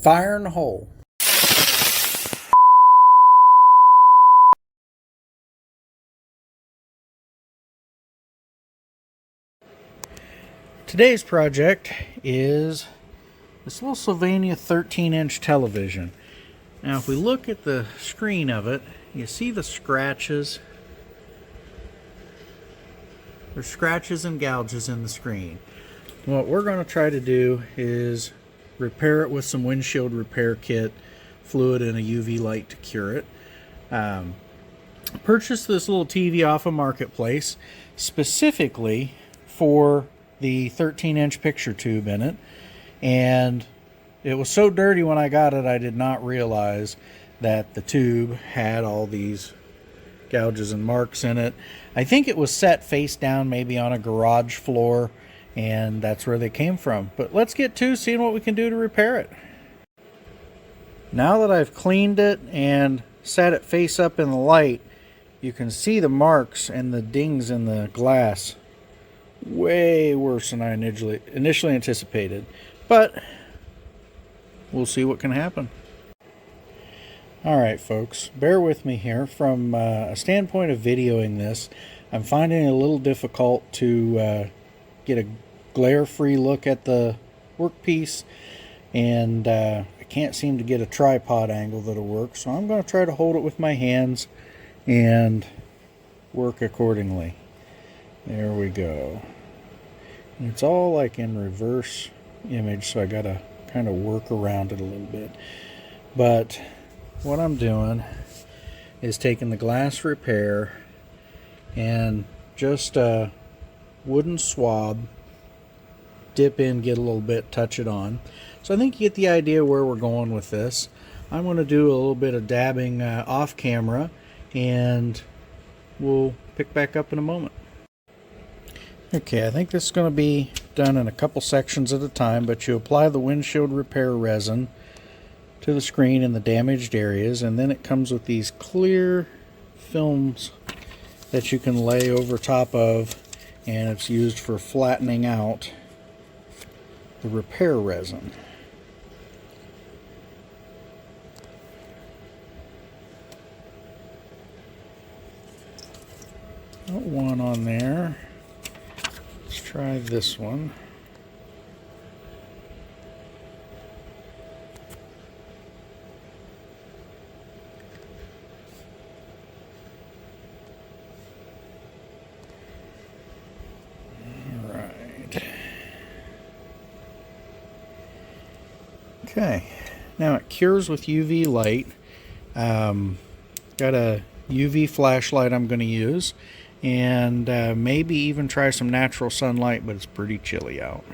Fire in the hole. Today's project is this little Sylvania 13-inch television. Now if we look at the screen of it, you see the scratches. There's scratches and gouges in the screen. What we're going to try to do is repair it with some windshield repair kit, fluid, and a UV light to cure it. Purchased this little TV off of Marketplace specifically for the 13-inch picture tube in it, and it was so dirty when I got it I did not realize that the tube had all these gouges and marks in it. I think it was set face down, maybe on a garage floor, and that's where they came from. But let's get to seeing what we can do to repair it. Now that I've cleaned it and set it face up in the light, you can see the marks and the dings in the glass. Way worse than I initially anticipated, but we'll see what can happen. Alright folks, bear with me here. From a standpoint of videoing this, I'm finding it a little difficult to get a glare-free look at the workpiece, and I can't seem to get a tripod angle that'll work, so I'm going to try to hold it with my hands and work accordingly. There we go. And it's all like in reverse image, so I got to kind of work around it a little bit. But what I'm doing is taking the glass repair and just a wooden swab, dip in, get a little bit, touch it on. So I think you get the idea where we're going with this. I'm going to do a little bit of dabbing off camera, and we'll pick back up in a moment. Okay, I think this is going to be done in a couple sections at a time, but you apply the windshield repair resin to the screen in the damaged areas, and then it comes with these clear films that you can lay over top of, and it's used for flattening out the repair resin. Got one on there. Let's try this one. Okay, now it cures with UV light. Got a UV flashlight I'm going to use, and maybe even try some natural sunlight, but it's pretty chilly out.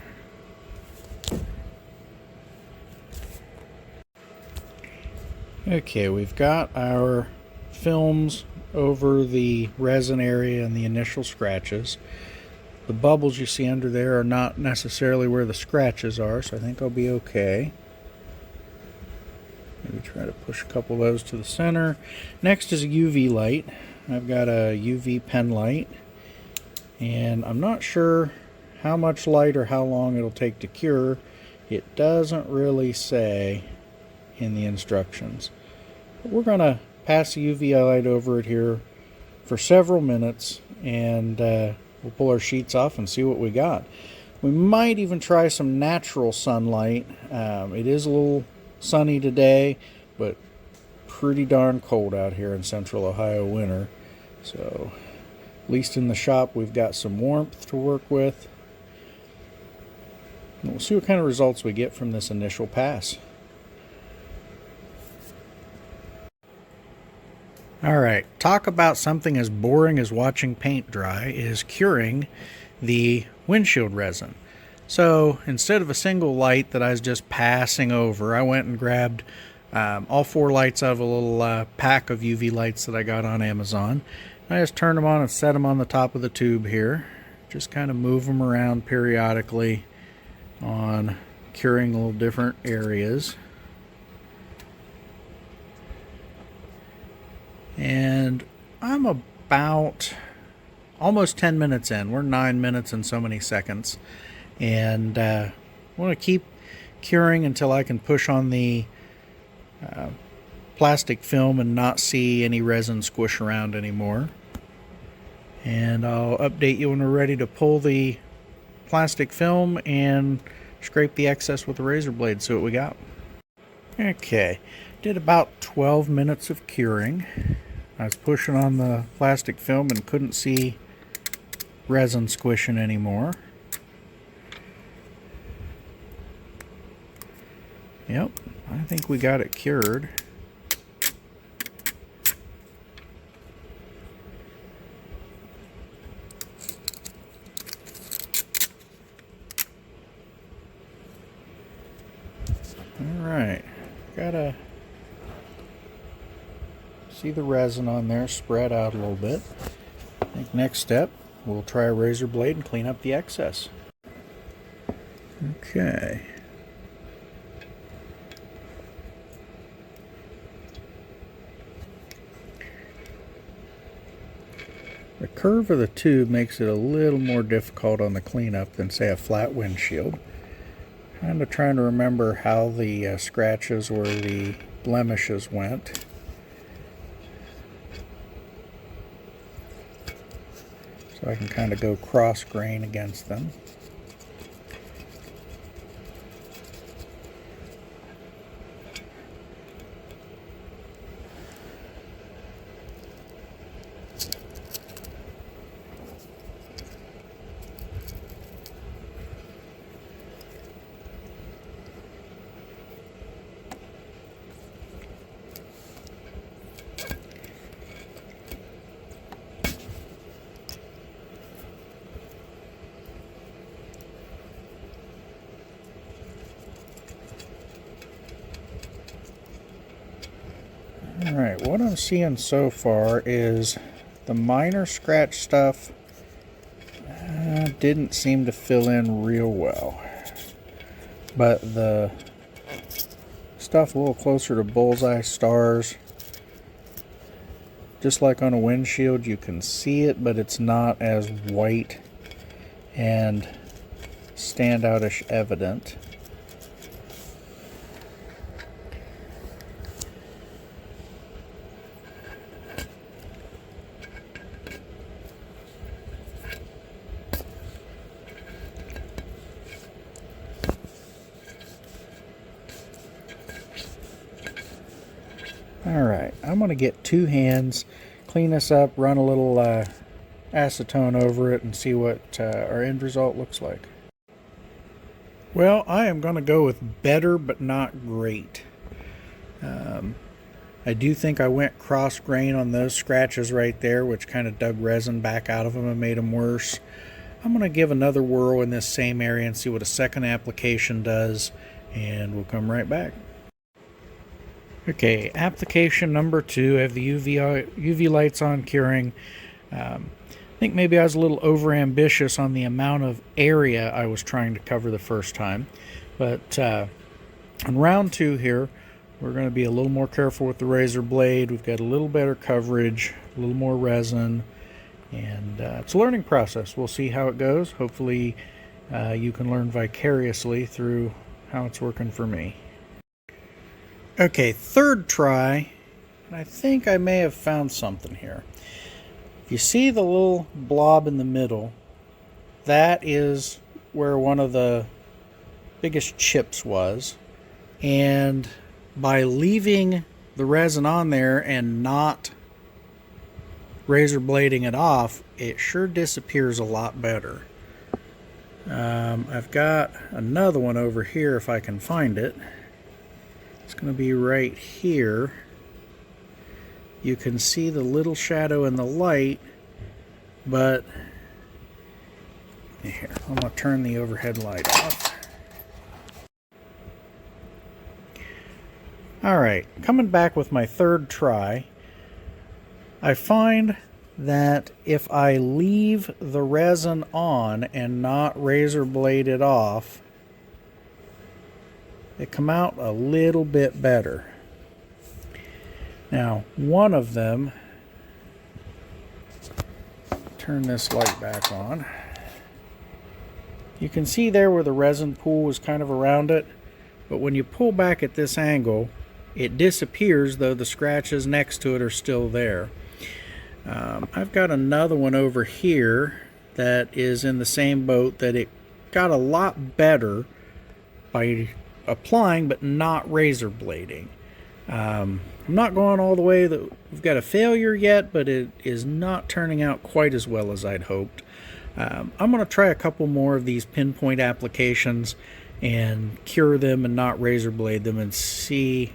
Okay, we've got our films over the resin area and the initial scratches. The bubbles you see under there are not necessarily where the scratches are, so I think I'll be okay. Maybe try to push a couple of those to the center. Next is a UV light. I've got a UV pen light, and I'm not sure how much light or how long it'll take to cure. It doesn't really say in the instructions. But we're going to pass the UV light over it here for several minutes, and we'll pull our sheets off and see what we got. We might even try some natural sunlight. It is a little sunny today, but pretty darn cold out here in central Ohio winter. So at least in the shop we've got some warmth to work with. And we'll see what kind of results we get from this initial pass. Alright, talk about something as boring as watching paint dry is curing the windshield resin. So instead of a single light that I was just passing over, I went and grabbed all 4 lights out of a little pack of UV lights that I got on Amazon. I just turned them on and set them on the top of the tube here. Just kind of move them around periodically on curing little different areas. And I'm about almost 10 minutes in. We're 9 minutes and so many seconds. And I want to curing until I can push on the plastic film and not see any resin squish around anymore. And I'll update you when we're ready to pull the plastic film and scrape the excess with a razor blade. See what we got. Okay, did about 12 minutes of curing. I was pushing on the plastic film and couldn't see resin squishing anymore. Yep, I think we got it cured. Alright, gotta see the resin on there spread out a little bit. I think next step, we'll try a razor blade and clean up the excess. Okay. The curve of the tube makes it a little more difficult on the cleanup than, say, a flat windshield. Kind of trying to remember how the scratches or the blemishes went. So I can kind of go cross grain against them. Alright, what I'm seeing so far is the minor scratch stuff didn't seem to fill in real well. But the stuff a little closer to bullseye stars, just like on a windshield, you can see it, but it's not as white and standoutish evident. Alright, I'm going to get two hands, clean this up, run a little acetone over it, and see what our end result looks like. Well, I am going to go with better but not great. I do think I went cross grain on those scratches right there, which kind of dug resin back out of them and made them worse. I'm going to give another whirl in this same area and see what a second application does, and we'll come right back. Okay, application number 2, I have the UV lights on curing. I think maybe I was a little over ambitious on the amount of area I was trying to cover the first time. But on round 2 here, we're going to be a little more careful with the razor blade. We've got a little better coverage, a little more resin, and it's a learning process. We'll see how it goes. Hopefully you can learn vicariously through how it's working for me. Okay, third try, and I think I may have found something here. If you see the little blob in the middle, that is where one of the biggest chips was. And by leaving the resin on there and not razor blading it off, it sure disappears a lot better. I've got another one over here if I can find it. It's going to be right here. You can see the little shadow in the light, but here, I'm going to turn the overhead light off. Alright, coming back with my third try, I find that if I leave the resin on and not razor blade it off, they come out a little bit better. Now, one of them, turn this light back on. You can see there where the resin pool was kind of around it. but when you pull back at this angle, it disappears, though the scratches next to it are still there. I've got another one over here that is in the same boat, that it got a lot better by applying but not razor blading. I'm not going all the way that we've got a failure yet, but it is not turning out quite as well as I'd hoped. I'm going to try a couple more of these pinpoint applications and cure them and not razor blade them and see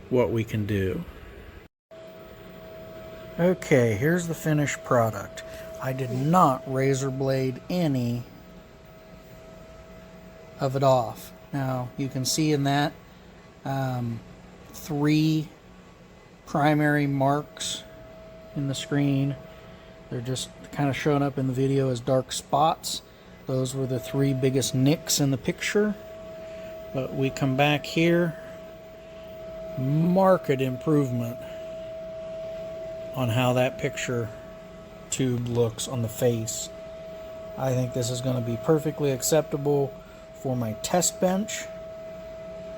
what we can do. Okay, here's the finished product. I did not razor blade any of it off. Now you can see in that 3 primary marks in the screen. They're just kind of showing up in the video as dark spots. Those were the 3 biggest nicks in the picture. But we come back here, marked improvement on how that picture tube looks on the face. I think this is going to be perfectly acceptable for my test bench,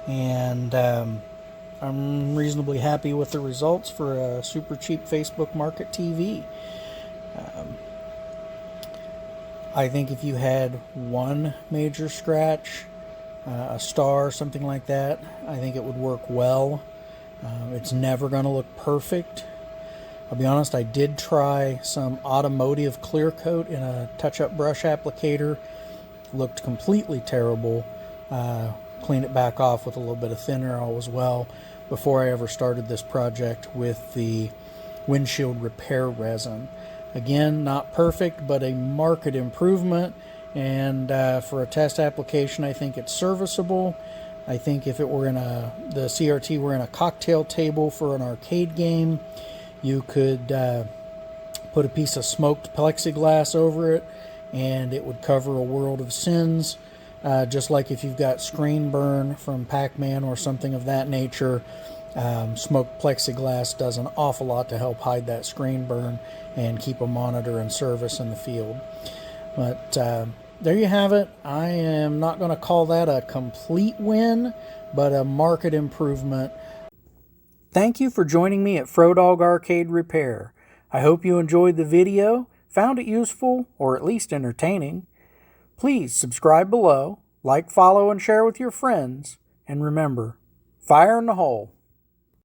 and I'm reasonably happy with the results for a super cheap Facebook Market TV. I think if you had one major scratch, a star, something like that, I think it would work well. It's never going to look perfect. I'll be honest, I did try some automotive clear coat in a touch-up brush applicator. Looked completely terrible. Cleaned it back off with a little bit of thinner, all was well, before I ever started this project with the windshield repair resin. Again, not perfect, but a marked improvement, and for a test application, I think it's serviceable. I think if it were in the CRT were in a cocktail table for an arcade game, you could put a piece of smoked plexiglass over it, and it would cover a world of sins. Just like if you've got screen burn from Pac-Man or something of that nature, smoked plexiglass does an awful lot to help hide that screen burn and keep a monitor in service in the field. But there you have it. I am not going to call that a complete win, but a marked improvement. Thank you for joining me at Fro-Dog Arcade Repair. I hope you enjoyed the video, found it useful, or at least entertaining. Please subscribe below, like, follow, and share with your friends. And remember, fire in the hole.